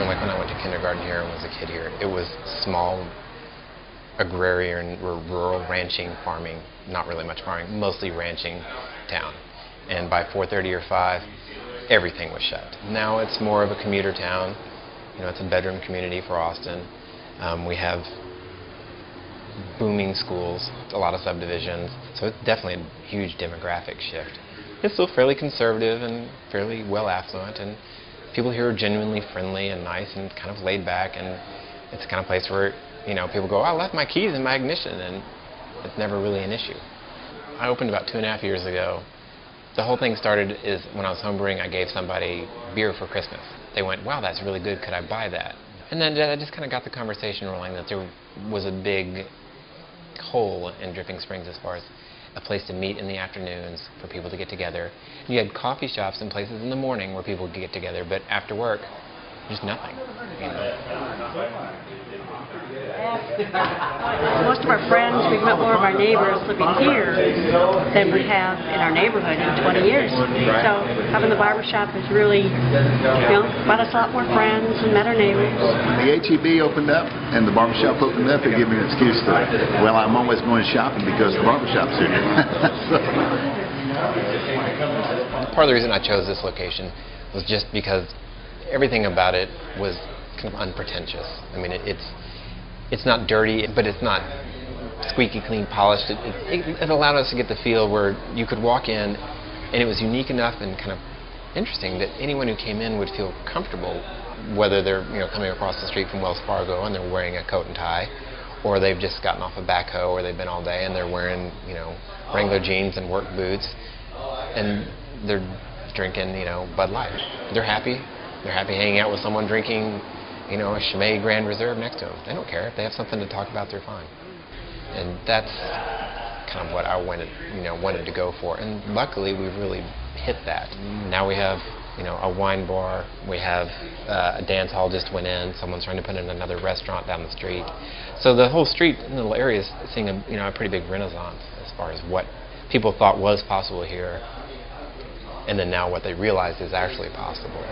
like when I went to kindergarten here and was a kid here, it was small agrarian or rural ranching farming, not really much farming, mostly ranching town. And by 4:30 or 5, everything was shut. Now it's more of a commuter town. You know, it's a bedroom community for Austin. We have booming schools, a lot of subdivisions, so it's definitely a huge demographic shift. It's still fairly conservative and fairly well affluent, and people here are genuinely friendly and nice and kind of laid back, and it's the kind of place where, you know, people go, oh, I left my keys in my ignition, and it's never really an issue. I opened about 2.5 years ago. The whole thing started is when I was homebrewing, I gave somebody beer for Christmas. They went, wow, that's really good, could I buy that? And then I just kind of got the conversation rolling that there was a big hole in Dripping Springs as far as a place to meet in the afternoons for people to get together. You had coffee shops and places in the morning where people could get together, but after work, just nothing. You know. Most of our friends, we've met more of our neighbors living here than we have in our neighborhood in 20 years. So having the barber shop has really, you know, brought us a lot more friends and met our neighbors. When the HEB opened up and the barber shop opened up, it gave me an excuse to, well, I'm always going shopping because the barber shop's here. Part of the reason I chose this location was just because everything about it was kind of unpretentious. I mean, it's not dirty, but it's not squeaky clean, polished. It allowed us to get the feel where you could walk in, and it was unique enough and kind of interesting that anyone who came in would feel comfortable, whether they're, you know, coming across the street from Wells Fargo and they're wearing a coat and tie, or they've just gotten off a backhoe, or they've been all day and they're wearing, you know, Wrangler jeans and work boots, and they're drinking, you know, Bud Light. They're happy. They're happy hanging out with someone drinking, you know, a Chimay Grand Reserve next to them. They don't care. If they have something to talk about, they're fine. And that's kind of what I wanted to go for. And luckily, we've really hit that. Now we have, you know, a wine bar. We have a dance hall just went in. Someone's trying to put in another restaurant down the street. So the whole street and little area is seeing a, you know, a pretty big renaissance as far as what people thought was possible here, and then now what they realize is actually possible.